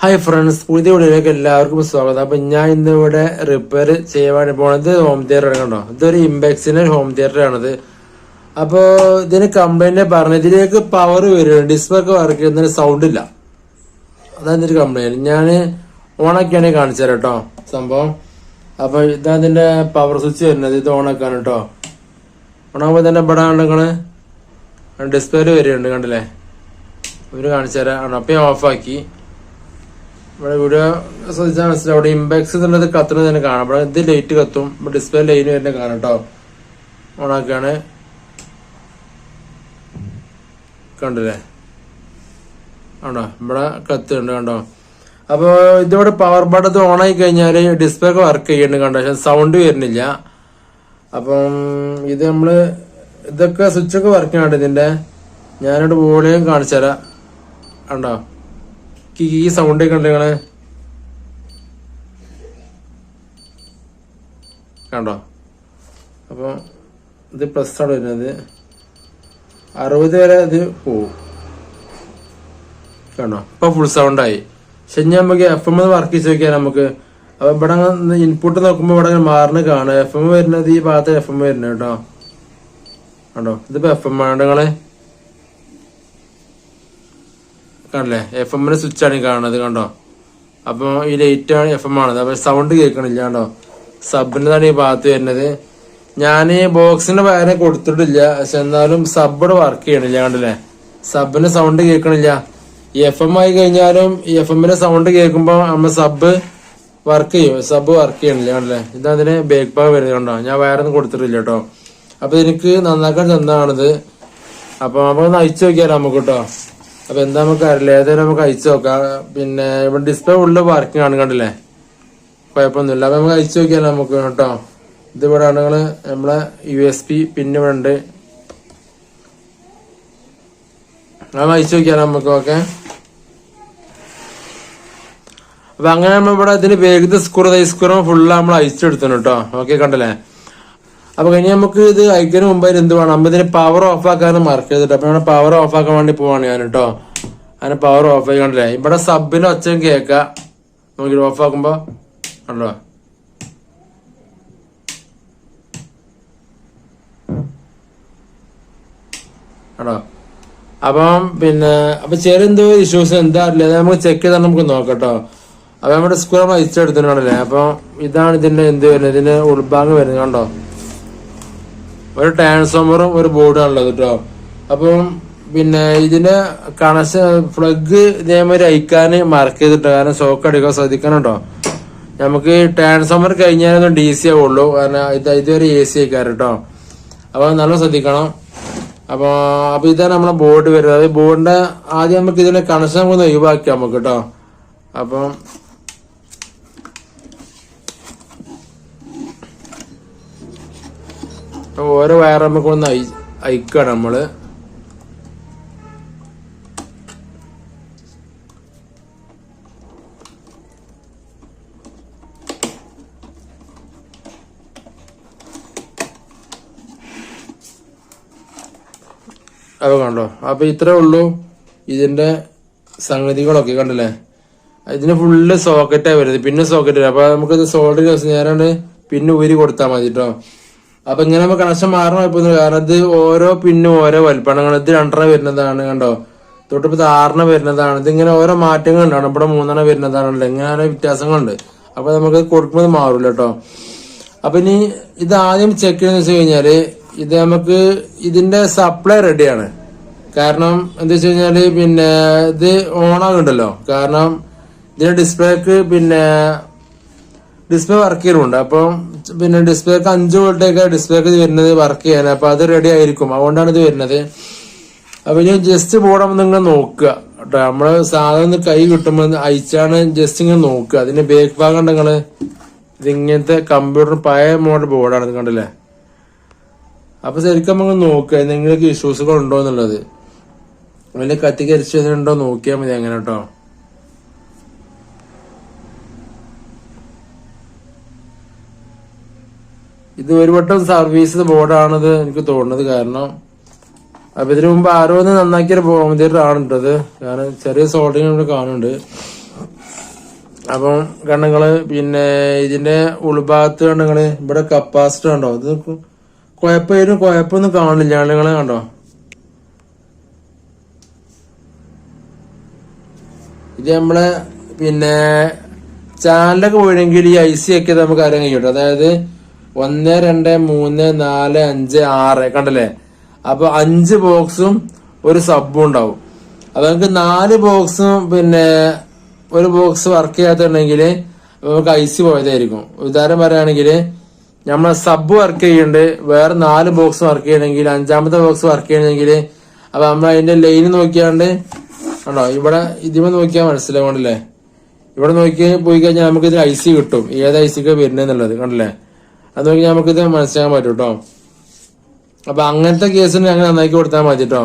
Hi friends, പുതിയ വീഡിയോയിലേക്ക് എല്ലാവർക്കും സ്വാഗതം. അപ്പൊ ഞാൻ ഇന്ന് ഇവിടെ റിപ്പയർ ചെയ്യാൻ പോണത് ഹോം തിയേറ്റർ കണ്ടോ. ഇതൊരു ഇംബെക്സിന്റെ ഹോം തിയേറ്റർ ആണത്. അപ്പൊ ഇതിന് കംപ്ലൈന്റ് പറഞ്ഞു, ഇതിലേക്ക് പവർ വരും, ഡിസ്പ്ലേ ഒക്കെ വർക്ക് ചെയ്യുന്നതിന് സൗണ്ട് ഇല്ല. അതാണ് ഇതിന്റെ കംപ്ലൈന്റ്. ഞാൻ ഓണാക്കിയാണ് കാണിച്ചു തരാം കേട്ടോ സംഭവം. അപ്പൊ ഇതാ ഇതിന്റെ പവർ സ്വിച്ച് വരുന്നത്, ഇത് ഓണാക്കാണ് കേട്ടോ. ഓണാകുമ്പോ തന്നെ ഇവിടെ നിങ്ങള് ഡിസ്പ്ലേയിൽ വരികയുണ്ട്, കണ്ടില്ലേ? ഇവര് കാണിച്ചു തരാം. അപ്പൊ ഓഫാക്കി ഇവിടെ വീഡിയോ ശ്രദ്ധിച്ചാൽ മനസ്സിലാവും. അവിടെ ഇമ്പാക്സ് എന്നുള്ളത് കത്തുന്നത് തന്നെ കാണാം. ഇവിടെ ഇത് ലൈറ്റ് കത്തും, ഡിസ്പ്ലേ ലൈന് തന്നെ കാണാം കേട്ടോ. ഓണാക്കാണ്, കണ്ടില്ലേ? ആണോ, ഇവിടെ കത്തുണ്ട് കണ്ടോ. അപ്പൊ ഇതിവിടെ പവർ ബട്ടൺ ഓണായി കഴിഞ്ഞാല് ഡിസ്പ്ലേ ഒക്കെ വർക്ക് ചെയ്യുന്നുണ്ട് കണ്ടോ, പക്ഷെ സൗണ്ട് വരുന്നില്ല. അപ്പം ഇത് നമ്മള് ഇതൊക്കെ സ്വിച്ചൊക്കെ വർക്ക് ചെയ്യണ്ട ഇതിന്റെ. ഞാനിവിടെ വോളിയം കാണിച്ചു തരാം കണ്ടോ. ഈ സൗണ്ട് കണ്ടോ നിങ്ങള്, കണ്ടോ? അപ്പൊ ഇത് പ്ലസ് ആണ് വരുന്നത്, 60 വരെ ഇത് പോവും കണ്ടോ. ഇപ്പൊ ഫുൾ സൗണ്ട് ആയി. പക്ഷെ നമുക്ക് FM വർക്ക് ചെയ്ത് നോക്കിയാൽ നമുക്ക്. അപ്പൊ ഇവിടെ ഇൻപുട്ട് നോക്കുമ്പോ ഇവിടെ മാറിന് കാണാം. FM വരുന്നത് ഈ ഭാഗത്ത് FM വരുന്നത് കേട്ടോ, കണ്ടോ. ഇതിപ്പോ FM ആണ് നിങ്ങള് കണ്ടല്ലേ, FM സ്വിച്ച് ആണ് കാണുന്നത് കണ്ടോ. അപ്പൊ ഈ ലൈറ്റ് ആണ് FM ആണത്. അപ്പൊ സൗണ്ട് കേൾക്കണില്ല കണ്ടോ. സബിന്റെതാണ് ഈ ഭാഗത്ത് വരുന്നത്. ഞാൻ ബോക്സിന്റെ വയറെ കൊടുത്തിട്ടില്ല, പക്ഷെ എന്നാലും സബ് വർക്ക് ചെയ്യണില്ല കണ്ടില്ലേ. സബിന്റെ സൗണ്ട് കേൾക്കണില്ല. ഈ FM ആയി കഴിഞ്ഞാലും ഈ FM സൗണ്ട് കേൾക്കുമ്പോ നമ്മൾ സബ് വർക്ക് ചെയ്യും, സബ് വർക്ക് ചെയ്യണില്ല കണ്ടില്ലേ. ഇതതിന് ബേക്ക് പാക്ക് വരുന്നത് കണ്ടോ. ഞാൻ വയറൊന്നും കൊടുത്തിട്ടില്ല കേട്ടോ. അപ്പൊ എനിക്ക് നന്നാക്കാൻ തന്നതാണിത്. അപ്പൊ നമുക്കൊന്ന് അയച്ചു നോക്കിയാലോ നമുക്ക് കേട്ടോ. അപ്പൊ എന്താ നമുക്ക് അറിയില്ല, ഏതായാലും നമുക്ക് അയച്ചു നോക്കാം. പിന്നെ ഇവിടെ ഡിസ്പ്ലേ ഉള്ളിൽ വർക്കിംഗ് ആണ് കണ്ടില്ലേ, കുഴപ്പമൊന്നുമില്ല. അപ്പൊ നമുക്ക് അയച്ചു നോക്കിയാലോ നമുക്ക് കേട്ടോ. ഇത് ഇവിടെ ആണെങ്കിൽ നമ്മളെ USB പിന്നെ ഇവിടെ ഉണ്ട്. അത് അയച്ചു നോക്കിയാലോ നമുക്ക്. ഓക്കെ, അപ്പൊ അങ്ങനെ നമ്മളിവിടെ ഇതിന് വേഗത സ്കൂറും ഫുള്ള് നമ്മൾ അയച്ചെടുത്തു കേട്ടോ. ഓക്കെ, കണ്ടല്ലേ? അപ്പൊ കഴിഞ്ഞ നമുക്ക് ഇത് അയക്കുന്നതിന് മുമ്പായിട്ട് എന്ത് വേണം, നമ്മൾ ഇതിന് പവർ ഓഫ് ആക്കാനും മാർക്ക് ചെയ്തിട്ട്. അപ്പൊ ഇവിടെ പവർ ഓഫ് ആക്കാൻ വേണ്ടി പോവാണ് ഞാൻ കേട്ടോ. അങ്ങനെ പവർ ഓഫ് ആയി കണ്ടില്ലേ. ഇവിടെ സബിന് ഒച്ച കേൾക്കാം നമുക്ക് ഓഫ് ആക്കുമ്പോ കണ്ടോ. കേട്ടോ. അപ്പം പിന്നെ അപ്പൊ ചെറിയെന്തോ ഇഷ്യൂസ് എന്താ അറിയില്ല, നമുക്ക് ചെക്ക് ചെയ്താൽ നമുക്ക് നോക്കട്ടോ. അപ്പൊ നമ്മുടെ സ്കൂൾ നമ്മൾ അയച്ചെടുത്തിട്ടുണ്ടല്ലേ. അപ്പൊ ഇതാണ് ഇതിന്റെ എന്ത് വരുന്നത്, ഇതിന്റെ ഉൾഭാഗം വരുന്നത് കണ്ടോ. ഒരു ട്രാൻസ്ഫോമറും ഒരു ബോർഡാണുള്ളത് കേട്ടോ. അപ്പം പിന്നെ ഇതിന്റെ കണക്ഷൻ പ്ലഗ് ഇതേമാതിരി അയക്കാൻ മാർക്ക് ചെയ്തിട്ടോ, കാരണം ഷോക്ക് അടിക്കാൻ ശ്രദ്ധിക്കണം കേട്ടോ. നമുക്ക് ട്രാൻസ്ഫോമർ കഴിഞ്ഞാലൊന്നും DC ആവുള്ളൂ, കാരണം ഇതൊരു AC ആയിക്കാറ് കേട്ടോ. അപ്പൊ നല്ല ശ്രദ്ധിക്കണം. അപ്പൊ ഇതാണ് നമ്മളെ ബോർഡ് വരുന്നത്. ബോർഡിന്റെ ആദ്യം നമുക്ക് ഇതിന്റെ കണക്ഷൻ ഒന്ന് ഒഴിവാക്കി നമുക്ക് കേട്ടോ. അപ്പം ഓരോ വയർ നമുക്ക് ഒന്ന് അയക്കണം നമ്മള്. അപ്പൊ കണ്ടോ. അപ്പൊ ഇത്രേ ഉള്ളൂ ഇതിന്റെ സംഗതികളൊക്കെ കണ്ടില്ലേ. ഇതിന് ഫുള്ള് സോക്കറ്റായി വരുന്നത്, പിന്നെ സോക്കറ്റ്. അപ്പൊ നമുക്കിത് സോൾഡർ നേരാണ്ട് പിന്നെ ഊരി കൊടുത്താൽ മതി കേട്ടോ. അപ്പൊ ഇങ്ങനെ നമുക്ക് കണക്ഷൻ മാറണം കുഴപ്പമൊന്നുമില്ല, കാരണം ഇത് ഓരോ പിന്നും ഓരോ വലിപ്പമാണ്. ഇത് 2 വരുന്നതാണ് കണ്ടോ, തൊട്ടിപ്പോ 6 വരുന്നതാണ്. ഇതിങ്ങനെ ഓരോ മാറ്റങ്ങൾ ഉണ്ടാണ്. ഇവിടെ 3 വരുന്നതാണല്ലോ, ഇങ്ങനെ വ്യത്യാസങ്ങളുണ്ട്. അപ്പൊ നമുക്ക് കൊടുക്കുമ്പോൾ മാറൂല കേട്ടോ. അപ്പൊ ഇനി ഇത് ആദ്യം ചെക്ക് ചെയ്യുന്ന വെച്ച് കഴിഞ്ഞാല് ഇത് നമുക്ക് ഇതിന്റെ സപ്ലൈ റെഡിയാണ്. കാരണം എന്താ വെച്ച് കഴിഞ്ഞാല് പിന്നെ ഇത് ഓണാകുന്നുണ്ടല്ലോ, കാരണം ഇതിന്റെ ഡിസ്പ്ലേക്ക് പിന്നെ ഡിസ്പ്ലേ വർക്ക് ചെയ്യുന്നുണ്ട്. അപ്പം പിന്നെ ഡിസ്പ്ലേക്ക് 5 വോൾട്ടേക്ക് ഡിസ്പ്ലേക്ക് വരുന്നത് വർക്ക് ചെയ്യാൻ. അപ്പൊ അത് റെഡി ആയിരിക്കും, അതുകൊണ്ടാണ് ഇത് വരുന്നത്. അപ്പൊ ഇനി ജസ്റ്റ് ബോർഡ് നിങ്ങൾ നോക്കുക കേട്ടോ. നമ്മള് സാധാരണ കൈ കിട്ടുമ്പോ അയച്ചാണ് ജസ്റ്റ് ഇങ്ങനെ നോക്കുക. അതിന്റെ ബേക്ക് ഭാഗം നിങ്ങള് ഇതിങ്ങനത്തെ കമ്പ്യൂട്ടർ പഴയ മോഡൽ ബോർഡാണ്, ഇത് കണ്ടില്ലേ. അപ്പൊ ശരിക്കും നമുക്ക് നോക്കുക എന്തെങ്കിലും ഇഷ്യൂസുകൾ ഉണ്ടോ എന്നുള്ളത്. അതിൽ കത്തിക്കരിച്ചതുണ്ടോ നോക്കിയാൽ മതി അങ്ങനെ കേട്ടോ. ഇത് ഒരു വട്ടം സർവീസ് ബോർഡാണിത് എനിക്ക് തോന്നുന്നത്. കാരണം അപ്പൊ ഇതിനു മുമ്പ് ആരോ ഒന്ന് നന്നാക്കിയൊരു ബോംബേർ ആണ് ഇട്ടത്. കാരണം ചെറിയ സോൾഡിങ് ഇവിടെ കാണുന്നുണ്ട്. അപ്പം കണ്ണുങ്ങള് പിന്നെ ഇതിന്റെ ഉൾഭാഗത്ത് കണ്ണുങ്ങള് ഇവിടെ കപ്പാസിറ്റർ കണ്ടോ, ഇത് കുഴപ്പമൊന്നും കാണില്ല കണ്ണുങ്ങള് കണ്ടോ. ഇത് നമ്മളെ പിന്നെ ചാനലൊക്കെ പോയിണെങ്കിൽ ഈ ഐ സി ഒക്കെ നമുക്ക് അറിയാൻ കഴിയും. അതായത് 1 2 3 4 5 6 കണ്ടല്ലേ. അപ്പൊ 5 ബോക്സും ഒരു സബും ഉണ്ടാവും. അപ്പൊ നമുക്ക് 4 ബോക്സും പിന്നെ ഒരു ബോക്സ് വർക്ക് ചെയ്യാത്തുണ്ടെങ്കിൽ നമുക്ക് ഐ സി പോയതായിരിക്കും. ഉദാഹരണം പറയുകയാണെങ്കിൽ നമ്മളെ സബ് വർക്ക് ചെയ്യുന്നുണ്ട്, വേറെ 4 ബോക്സ് വർക്ക് ചെയ്യണമെങ്കിൽ 5ാമത്തെ ബോക്സ് വർക്ക് ചെയ്യണമെങ്കിൽ അപ്പൊ നമ്മൾ അതിന്റെ ലൈൻ നോക്കിയാണ്ട് കണ്ടോ, ഇവിടെ ഇതിമേ നോക്കിയാൽ മനസ്സിലാവണ്ടല്ലേ. ഇവിടെ നോക്കി പോയി കഴിഞ്ഞാൽ നമുക്ക് ഇത് ഐ സി കിട്ടും, ഏത് ഐ സിക്ക് വരുന്നെന്നുള്ളത് കണ്ടല്ലേ. അത് നോക്കി നമുക്കിത് മനസ്സിലാക്കാൻ പറ്റും കേട്ടോ. അപ്പൊ അങ്ങനത്തെ കേസിന് ഞങ്ങൾ നന്നാക്കി കൊടുത്താൽ മതി കേട്ടോ.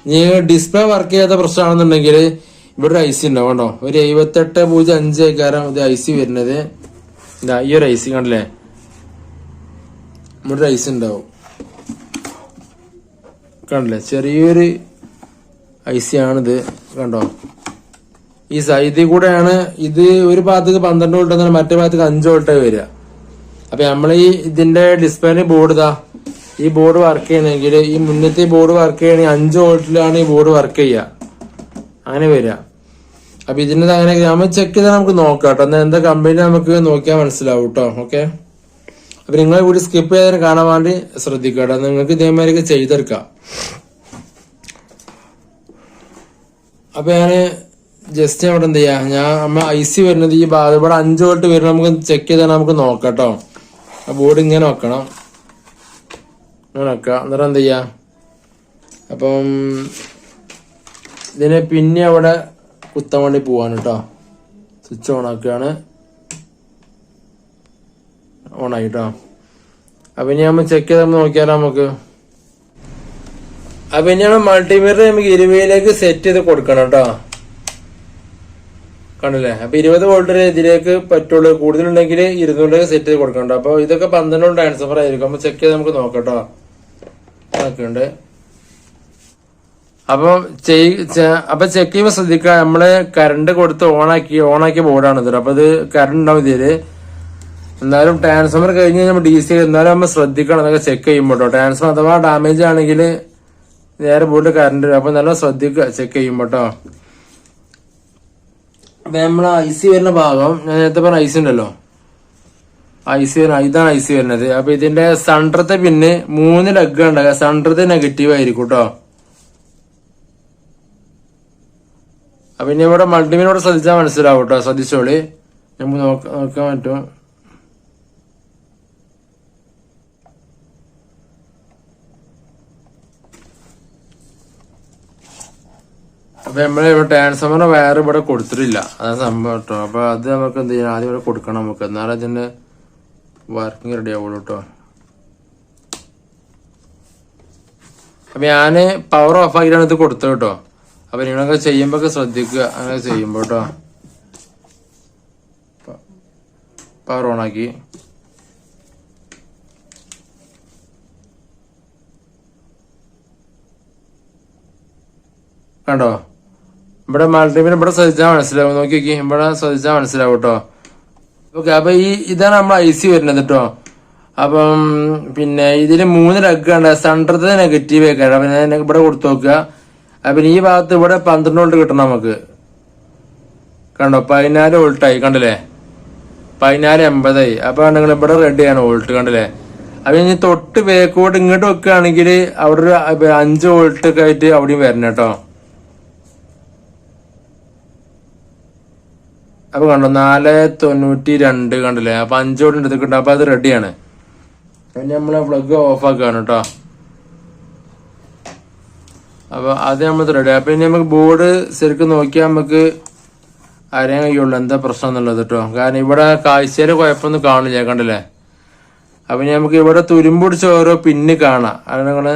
ഇനി ഡിസ്പ്ലേ വർക്ക് ചെയ്യാത്ത പ്രശ്നമാണെന്നുണ്ടെങ്കിൽ ഇവിടെ ഒരു ഐ സി ഉണ്ടാവും കേട്ടോ. ഒരു 7805 കാരണം ഇത് ഐ സി വരുന്നത്. ഇതാ ഈ ഒരു ഐ സി കണ്ടല്ലേ, ഇവിടെ ഒരു ഐ സി ഉണ്ടാവും കണ്ടല്ലേ. ചെറിയൊരു ഐ സി ആണിത് കണ്ടോ. ഈ സൈഡിൽ കൂടെയാണ് ഇത്. ഒരു ഭാഗത്തേക്ക് 12 വോൾട്ട് എന്നാൽ മറ്റേ ഭാഗത്തേക്ക് 5 വോൾട്ടായി വരിക. അപ്പൊ നമ്മൾ ഈ ഇതിന്റെ ഡിസ്പ്ലേന് ബോർഡ് ഇതാ, ഈ ബോർഡ് വർക്ക് ചെയ്യണമെങ്കിൽ ഈ മുന്നത്തെ ബോർഡ് വർക്ക് ചെയ്യണമെങ്കിൽ 5 വോൾട്ടിലാണ് ഈ ബോർഡ് വർക്ക് ചെയ്യുക, അങ്ങനെ വരിക. അപ്പൊ ഇതിന്റെ അങ്ങനെ നമ്മൾ ചെക്ക് ചെയ്താൽ നമുക്ക് നോക്കാം കേട്ടോ. എന്നാൽ എന്താ കമ്പനി നമുക്ക് നോക്കിയാൽ മനസ്സിലാവും കേട്ടോ. ഓക്കെ, അപ്പൊ നിങ്ങളെ കൂടി സ്കിപ്പ് ചെയ്താൽ കാണാൻ വേണ്ടി ശ്രദ്ധിക്കുക കേട്ടോ. നിങ്ങൾക്ക് ഇതേമാതിരി ചെയ്തെടുക്കാം. അപ്പൊ ഞാന് ജസ്റ്റ് അവിടെ എന്ത് ചെയ്യാ, നമ്മ ഐ സി വരുന്നത് ഈ ഭാഗം ഇവിടെ 5 വോൾട്ട് വരുന്നത് നമുക്ക് ചെക്ക് ചെയ്താൽ നമുക്ക് നോക്കാം കേട്ടോ. ആ ബോർഡ് ഇങ്ങനെ വെക്കണം, ഇങ്ങനെ വെക്കാം. എന്നിട്ട് എന്ത് ചെയ്യാ, അപ്പം ഇതിനെ പിന്നെ അവിടെ കുത്താൻ വേണ്ടി പോവാണ് കേട്ടോ. സ്വിച്ച് ഓൺ ആക്കുകയാണ്, ഓണായി കേട്ടോ. അപ്പൊ ഇനി നമ്മൾ ചെക്ക് ചെയ്ത് നോക്കിയാലോ നമുക്ക്. അപ്പൊ ഇനിയാണ് മൾട്ടിമീറ്റർ നമുക്ക് 20ലേക്ക് സെറ്റ് ചെയ്ത് കൊടുക്കണം കേട്ടോ. കണ്ടില്ലേ, അപ്പൊ 20 വോൾട്ട് ഇതിലേക്ക് പറ്റുള്ളൂ. കൂടുതലുണ്ടെങ്കിൽ 200 സെറ്റ് ചെയ്ത് കൊടുക്കണ്ട. അപ്പൊ ഇതൊക്കെ 12 ട്രാൻസ്ഫർ ആയിരിക്കും. അപ്പൊ ചെക്ക് ചെയ്ത് നമുക്ക് നോക്കട്ടോ. ഉണ്ട് അപ്പൊ ചെക്ക് ചെയ്യുമ്പോ ശ്രദ്ധിക്കുക, നമ്മള് കറണ്ട് കൊടുത്ത് ഓണാക്കിയ ബോർഡാണ് ഇത്. അപ്പൊ ഇത് കറണ്ട് ഉണ്ടാവും ഇതില്. എന്നാലും ട്രാൻസ്ഫോമർ കഴിഞ്ഞ് നമ്മൾ ഡി സി എന്നാലും നമ്മൾ ശ്രദ്ധിക്കണം എന്നൊക്കെ ചെക്ക് ചെയ്യുമ്പോട്ടോ. ട്രാൻസ്ഫോമർ അഥവാ ഡാമേജ് ആണെങ്കിൽ നേരെ ബോർഡ് കറണ്ട് വരും. അപ്പൊ നല്ല ശ്രദ്ധിക്കുക ചെക്ക് ചെയ്യുമ്പോട്ടോ. അപ്പൊ നമ്മളെ ഐ സി വരുന്ന ഭാഗം ഞാൻ നേരത്തെ പറഞ്ഞ ഐ സി ഉണ്ടല്ലോ, ഐ സി ഇതാണ് ഐ സി വരുന്നത്. അപ്പൊ ഇതിന്റെ സെൻട്രത്തെ പിന്നെ 3 ലെഗ് ഉണ്ടാകുക. സെൻട്രത്തെ നെഗറ്റീവ് ആയിരിക്കും കേട്ടോ. അപ്പൊ ഇനി ഇവിടെ മൾട്ടിമീറ്റർ ശ്രദ്ധിച്ചാൽ മനസ്സിലാവും കേട്ടോ. ശ്രദ്ധിച്ചോളി, നമുക്ക് നോക്കാൻ പറ്റും. അപ്പൊ നമ്മള് ട്രാൻസ്ഫോമർ വയർ ഇവിടെ കൊടുത്തിട്ടില്ല, അതാണ് സംഭവം കേട്ടോ. അപ്പൊ അത് നമുക്ക് എന്ത് ചെയ്യാം, ആദ്യം ഇവിടെ കൊടുക്കണം നമുക്ക്, എന്നാലും അതിന്റെ വർക്കിംഗ് റെഡി ആവുള്ളൂ കേട്ടോ. അപ്പൊ ഞാന് പവർ ഓഫ് ആക്കിയിട്ടാണ് ഇത് കൊടുത്തത് കേട്ടോ. അപ്പൊ നിങ്ങളൊക്കെ ചെയ്യുമ്പോ ശ്രദ്ധിക്കുക, അങ്ങനെ ചെയ്യുമ്പോ കേട്ടോ. പവർ ഓൺ ആക്കി, കണ്ടോ ഇവിടെ മൾട്ടിമീറ്റർ ഇവിടെ ശ്രദ്ധിച്ചാൽ മനസ്സിലാവും. നോക്കി നോക്കി ഇവിടെ ശ്രദ്ധിച്ചാൽ മനസ്സിലാവും കേട്ടോ. ഓക്കെ, അപ്പൊ ഇതാണ് നമ്മൾ ഐ സി വരുന്നത് കേട്ടോ. അപ്പം പിന്നെ ഇതിന് 3 ലെഗ് ഉണ്ട്. സെൻട്രത്തെ നെഗറ്റീവ് ആക്കാം. അപ്പൊ ഞാൻ ഇവിടെ കൊടുത്തു നോക്കുക. അപ്പൊ ഈ ഭാഗത്ത് ഇവിടെ 12 വോൾട്ട് കിട്ടണം നമുക്ക്. കണ്ടോ 14 വോൾട്ടായി കണ്ടില്ലേ, 1480 അപ്പൊ നിങ്ങൾ ഇവിടെ റെഡിയാണ് വോൾട്ട് കണ്ടില്ലേ. അപ്പൊ ഇനി തൊട്ട് ബേക്കോട്ട് ഇങ്ങോട്ട് വെക്കുകയാണെങ്കിൽ അവിടെ ഒരു 5 വോൾട്ട് ഒക്കെ ആയിട്ട് അവിടെയും വരണം കേട്ടോ. അപ്പൊ കണ്ടോ 492 കണ്ടില്ലേ. അപ്പൊ 5 വോൾട്ട് എടുത്തിട്ടുണ്ട്. അപ്പൊ അത് റെഡിയാണ്. പിന്നെ നമ്മളെ പ്ലഗ് ഓഫ് ആക്കുകയാണ് കേട്ടോ. അപ്പൊ അത് നമ്മൾ റെഡി. അപ്പൊ ഇനി നമുക്ക് ബോർഡ് ശരിക്കും നോക്കിയാൽ നമുക്ക് അറിയാൻ കഴിയുള്ളൂ എന്താ പ്രശ്നം എന്നുള്ളത് കേട്ടോ. കാരണം ഇവിടെ കാഴ്ചയില് കുഴപ്പമൊന്നും കാണില്ല കണ്ടില്ലേ. അപ്പൊ നമുക്ക് ഇവിടെ തുരുമ്പൊടിച്ച ഓരോ പിന്ന് കാണാം. അത് നിങ്ങള്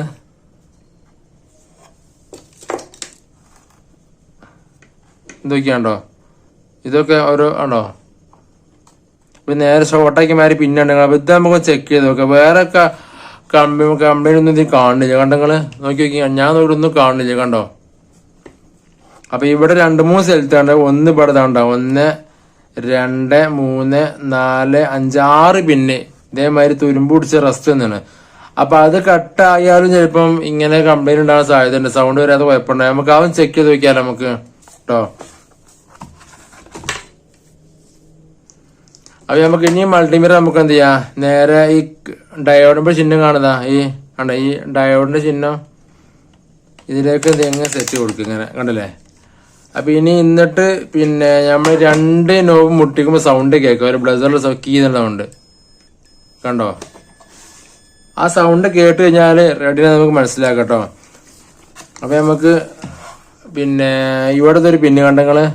എന്തൊക്കെയാണ്ടോ, ഇതൊക്കെ ഓരോ ആണോ. ഇപ്പൊ നേരെ ഷോർട്ടാക്കി മാറി പിന്നുണ്ടെങ്കിൽ അപ്പൊ ഇത് നമുക്ക് ചെക്ക് ചെയ്ത് നോക്കാം. വേറെ കമ്പനി ഒന്നും ഇത് കാണുന്നില്ല കണ്ടോ നിങ്ങള് നോക്കി നോക്കി. ഞാൻ ഇവിടെ ഒന്നും കാണുന്നില്ല കണ്ടോ. അപ്പൊ ഇവിടെ 2-3 സ്ഥലത്താണ്. ഒന്ന് ഇവിടെ ഉണ്ടാവും, 1 2 3 4 5 6 പിന്നെ ഇതേമാതിരി തുരുമ്പ് പിടിച്ച റസ്റ്റ് തന്നെയാണ്. അപ്പൊ അത് കട്ടായാലും ചിലപ്പം ഇങ്ങനെ കംപ്ലൈന്റ് ഉണ്ടാകാൻ സാധ്യത ഉണ്ട്. സൗണ്ട് വരാതെ കുഴപ്പമുണ്ടായി. നമുക്ക് അവൻ ചെക്ക് ചെയ്ത് നോക്കിയാലോ നമുക്ക് കേട്ടോ. അപ്പൊ നമുക്ക് ഇനി മൾട്ടിമീറ്റർ നമുക്ക് എന്ത് ചെയ്യാം, നേരെ ഈ ഡയോഡിന്റെ ചിഹ്നം കാണുന്നതാ, ഈ ഡയോഡിന്റെ ചിഹ്നം ഇതിലേക്ക് എങ്ങനെ സെറ്റ് കൊടുക്കും ഇങ്ങനെ കണ്ടല്ലേ. അപ്പൊ ഇനി എന്നിട്ട് പിന്നെ നമ്മൾ 2 നോബ് മുട്ടിക്കുമ്പോ സൗണ്ട് കേൾക്കും, ഒരു ബ്ലസറിൽ കീ സൗണ്ട് കണ്ടോ. ആ സൗണ്ട് കേട്ട് കഴിഞ്ഞാല് റെഡിനെ നമുക്ക് മനസ്സിലാക്കട്ടോ. അപ്പൊ നമുക്ക് പിന്നെ ഇവിടുത്തെ ഒരു പിന്ന് കണ്ടങ്ങള്,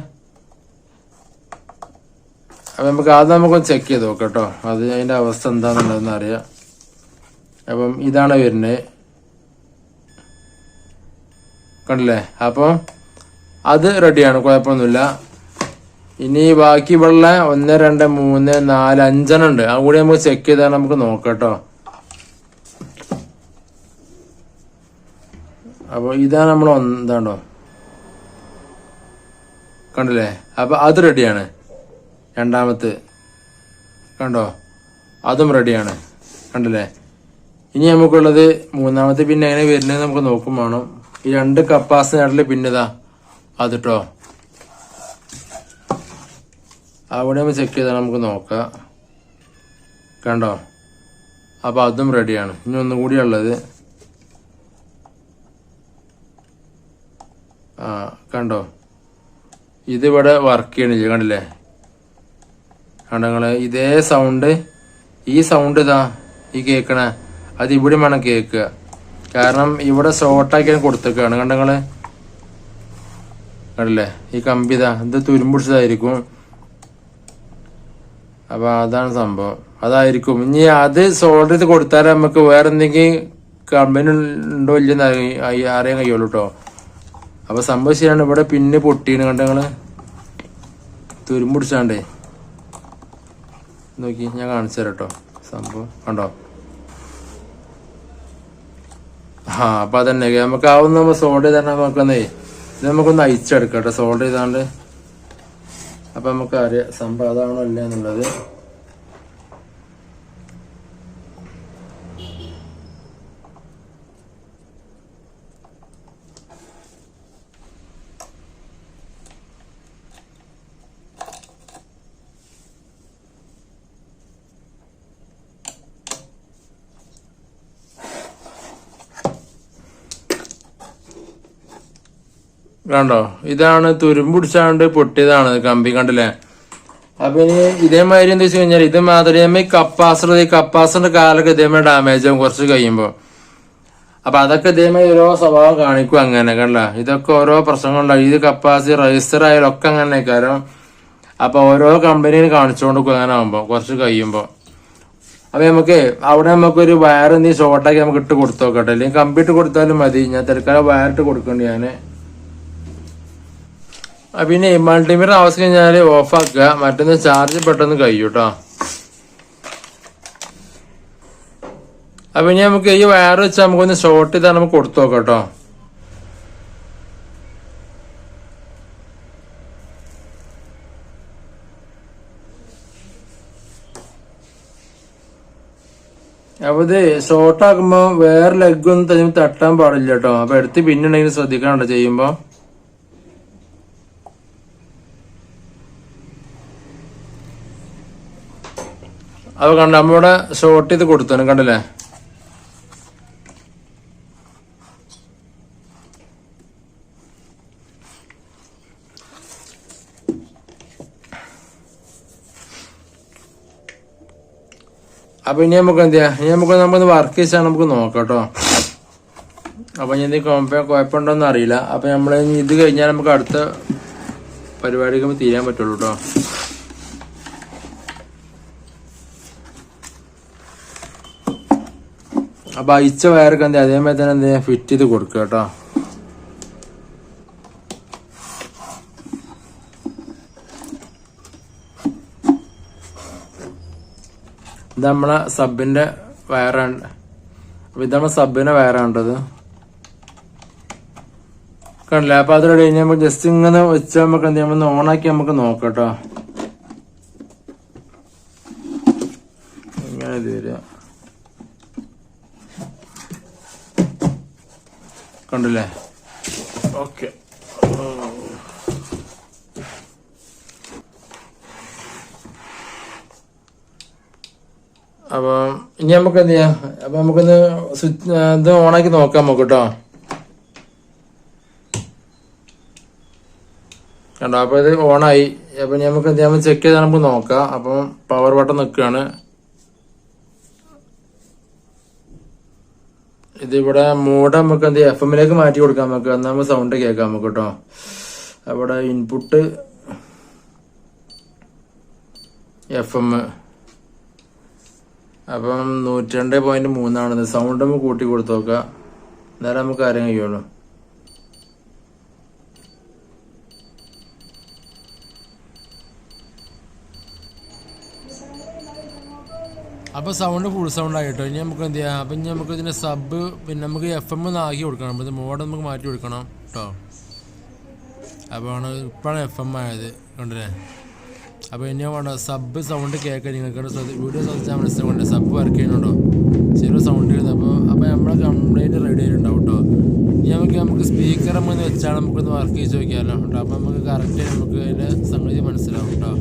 അപ്പൊ നമുക്ക് അത് നമുക്കൊന്ന് ചെക്ക് ചെയ്ത് നോക്കട്ടോ, അത് അതിന്റെ അവസ്ഥ എന്താന്നുള്ളതെന്ന് അറിയാം. അപ്പം ഇതാണ് വരുന്നത് കണ്ടില്ലേ. അപ്പം അത് റെഡിയാണ്, കുഴപ്പമൊന്നുമില്ല. ഇനി ബാക്കി വെള്ള 1 2 3 4 5 ഉണ്ട്, അതും കൂടി നമുക്ക് ചെക്ക് ചെയ്താൽ നമുക്ക് നോക്കട്ടോ. അപ്പൊ ഇതാണ് നമ്മൾ എന്താണ്ടോ കണ്ടില്ലേ. അപ്പൊ അത് റെഡിയാണ്. രണ്ടാമത്തെ കണ്ടോ, അതും റെഡിയാണ് കണ്ടില്ലേ. ഇനി നമുക്കുള്ളത് മൂന്നാമത്തെ പിന്നെ എങ്ങനെ വരുന്നത് നമുക്ക് നോക്കും വേണം. ഈ 2 കപ്പാസിറ്ററിൽ പിന്നതാ അതിട്ടോ, അവിടെ നമ്മൾ ചെക്ക് ചെയ്താൽ നമുക്ക് നോക്കാം കണ്ടോ. അപ്പൊ അതും റെഡിയാണ്. ഇനി ഒന്നും കൂടി ഉള്ളത് കണ്ടോ, ഇതിവിടെ വർക്ക് ചെയ്യണില്ല കണ്ടില്ലേ. കണ്ടങ്ങള് ഇതേ സൗണ്ട്, ഈ സൗണ്ട് ഇതാ ഈ കേക്കണ അത് ഇവിടെ വേണം കേക്കുക, കാരണം ഇവിടെ ഷോർട്ടാക്കിയാണ് കൊടുത്തേക്കാണ് കണ്ടങ്ങള് കണ്ടില്ലേ. ഈ കമ്പി ഇതാ ഇത് തുരുമ്പിടിച്ചതായിരിക്കും. അപ്പൊ അതാണ് സംഭവം, അതായിരിക്കും. ഇനി അത് സോൾഡർ ചെയ്ത് കൊടുത്താലേ നമുക്ക് വേറെ എന്തെങ്കിലും കമ്പനി ഉണ്ടോ ഇല്ലെന്ന് അറിയാൻ കഴിയുള്ളൂ കേട്ടോ. അപ്പൊ സംഭവം ശരിയാണ്, ഇവിടെ പിന്നെ പൊട്ടീന് കണ്ടങ്ങള് തുരുമ്പിടിച്ചാണ്ടേ. നോക്കി ഞാൻ കാണിച്ചു തരാം കേട്ടോ സംഭവം കണ്ടോ. അപ്പൊ അതന്നെ നമുക്ക് ആവുന്ന നമ്മൾ സോൾഡർ ചെയ്താൽ നമുക്കൊന്നേ ഇത് നമുക്കൊന്ന് അയച്ചെടുക്കാം കേട്ടോ സോൾഡർ ചെയ്താണ്ട്. അപ്പൊ നമുക്ക് അറിയാം സംഭവം അതാണോ ഇല്ല എന്നുള്ളത്. കണ്ടോ, ഇതാണ് തുരുമ്പുടിച്ചാണ്ട് പൊട്ടിയതാണ് കമ്പി കണ്ടില്ലേ. അപ്പൊ ഇനി ഇതേമാതിരി എന്താ വെച്ച് കഴിഞ്ഞാൽ ഇത് മാത്രമേ കപ്പാസിറ്ററിന്റെ കാലൊക്കെ ഇതേമാതിരി ഡാമേജ് ആവും കുറച്ച് കഴിയുമ്പോ. അപ്പൊ അതൊക്കെ ഇതേമാതിരി ഓരോ സ്വഭാവം കാണിക്കും അങ്ങനെ കണ്ട. ഇതൊക്കെ ഓരോ പ്രശ്നങ്ങളുണ്ടാവും. ഇത് കപ്പാസിറ്റി രജിസ്റ്റർ ആയാലും ഒക്കെ അങ്ങനെ കാരണം. അപ്പൊ ഓരോ കമ്പനിയിൽ കാണിച്ചുകൊണ്ടിരിക്കും അങ്ങനെ ആകുമ്പോ കുറച്ച് കഴിയുമ്പോ. അപ്പൊ നമുക്ക് അവിടെ നമുക്കൊരു വയർ എന്തെങ്കിലും ഷോർട്ടാക്കി നമുക്ക് ഇട്ട് കൊടുത്തു നോക്കട്ടെ, അല്ലെങ്കിൽ കമ്പി ഇട്ട് കൊടുത്താലും മതി. ഞാൻ തൽക്കാലം വയറിട്ട് കൊടുക്കണ്ട് ഞാന്. പിന്നെ മൾട്ടിമീറ്റർ ആവശ്യം കഴിഞ്ഞാല് ഓഫ് ആക്കുക, മറ്റൊന്ന് ചാർജ് പെട്ടെന്ന് കഴിയും കേട്ടോ. അപ്പൊ ഇനി നമുക്ക് ഈ വയർ വെച്ച് നമുക്കൊന്ന് ഷോർട്ട് ചെയ്താൽ നമുക്ക് കൊടുത്തു നോക്കാം കേട്ടോ. അപ്പൊ ഇത് ഷോർട്ട് ആക്കുമ്പോ വേറെ ലെഗ് ഒന്നും തട്ടാൻ പാടില്ല കേട്ടോ. അപ്പൊ എടുത്ത് പിന്നുണ്ടെങ്കിൽ ശ്രദ്ധിക്കണം കേട്ടോ ചെയ്യുമ്പോ. അത് കണ്ട നമ്മളിവിടെ ഷോർട്ട് ചെയ്ത് കൊടുത്തു കണ്ടില്ലേ. അപ്പൊ ഇനി നമുക്ക് എന്ത് ചെയ്യാം, ഇനി നമുക്കൊന്ന് വർക്ക് ചെയ്ച്ചാൽ നമുക്ക് നോക്കാം കേട്ടോ. അപ്പൊ ഇനി എന്തെങ്കിലും കുഴപ്പമുണ്ടോന്ന് അറിയില്ല. അപ്പൊ നമ്മൾ ഇത് കഴിഞ്ഞാൽ നമുക്ക് അടുത്ത പരിപാടിക്ക് തീരാൻ പറ്റുള്ളൂ കേട്ടോ. അപ്പൊ അയച്ച വയറൊക്കെ എന്താ അതേമാതിരി തന്നെ എന്ത് ഫിറ്റ് ചെയ്ത് കൊടുക്കുക കേട്ടോ. ഇത് നമ്മളെ സബിന്റെ വയറാണ്. അപ്പൊ ഇത് നമ്മളെ സബിന്റെ വയറാണ്ടത് കണ്ടില്ലേ. അപ്പൊ അത് റെഡി കഴിഞ്ഞാൽ നമുക്ക് ജസ്റ്റ് ഇങ്ങനെ വെച്ചാൽ നമുക്ക് എന്ത് ചെയ്യാം ഓണാക്കി നമുക്ക് നോക്കാം കേട്ടോ. ഇത് വരിക. കണ്ടില്ലേ? ഓക്കെ. അപ്പം ഇനി നമുക്ക് എന്ത് ചെയ്യാം? അപ്പൊ നമുക്കൊന്ന് സ്വിച്ച് ഇത് ഓണാക്കി നോക്കാം നമുക്ക് കേട്ടോ. കണ്ടോ? അപ്പൊ ഇത് ഓണായി. അപ്പൊ നമുക്ക് എന്ത് ചെയ്യാൻ ചെക്ക് ചെയ്താൽ നമുക്ക് നോക്കാം. അപ്പം പവർ ബട്ടൺ നിൽക്കുകയാണ്. ഇതിവിടെ മോഡ് നമുക്ക് എന്ത് ചെയ്യാം? FM-ലേക്ക് മാറ്റി കൊടുക്കാം നമുക്ക്. എന്നാൽ നമുക്ക് സൗണ്ട് കേൾക്കാം നമുക്ക് കേട്ടോ. അവിടെ ഇൻപുട്ട് FM. അപ്പം 102.3 സൗണ്ട് നമുക്ക് കൂട്ടി കൊടുത്ത് നോക്കാം. എന്നാലും നമുക്ക് അറിയാൻ കഴിയുള്ളൂ. അപ്പോൾ സൗണ്ട് ഫുൾ സൗണ്ട് ആയിട്ടോ. ഇനി നമുക്ക് എന്ത് ചെയ്യാം? അപ്പം ഇനി നമുക്ക് ഇതിൻ്റെ സബ് പിന്നെ നമുക്ക് FM ആക്കി കൊടുക്കണം. അപ്പോൾ ഇത് മോഡ് നമുക്ക് മാറ്റി കൊടുക്കണം കേട്ടോ. അപ്പോൾ ഇപ്പോഴാണ് FM ആയത് കണ്ടില്ലേ? അപ്പോൾ ഇനി വേണ്ട സബ് സൗണ്ട് കേൾക്കാൻ നിങ്ങൾക്ക് വീഡിയോ ശ്രദ്ധിച്ചാൽ മനസ്സിലാവുന്നുണ്ട് സബ് വർക്ക് ചെയ്യുന്നുണ്ടോ ചെറിയ സൗണ്ട് ചെയ്യുന്നത്. അപ്പോൾ നമ്മളെ കംപ്ലൈൻറ്റ് റെഡി ആയിട്ടുണ്ടാവും കേട്ടോ. ഇനി നമുക്ക് സ്പീക്കർ നമ്മൾ വെച്ചാൽ നമുക്കൊന്ന് വർക്ക് ചെയ്ത് നോക്കിയാലോ കേട്ടോ. അപ്പോൾ നമുക്ക് കറക്റ്റ് നമുക്ക് അതിൻ്റെ സംഗതി മനസ്സിലാവും കേട്ടോ.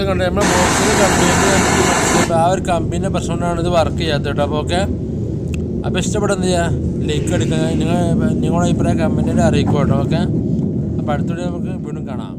കണ്ടു നമ്മുടെ ബോക്സിൻ്റെ കമ്പനീൻ്റെ നമുക്ക് മനസ്സിലായി. ആ ഒരു കമ്പനീൻ്റെ പ്രശ്നം കൊണ്ടാണ് ഇത് വർക്ക് ചെയ്യാത്തത് കേട്ടോ. അപ്പോൾ ഓക്കെ. അപ്പോൾ ഇഷ്ടപ്പെട്ട എന്ത് ചെയ്യുക? ലൈക്ക് എടുക്കുക. നിങ്ങളുടെ അഭിപ്രായം കമ്പനീനെ അറിയിക്കുക കേട്ടോ. ഓക്കെ. അപ്പോൾ അടുത്തോടെ നമുക്ക് വീണ്ടും കാണാം.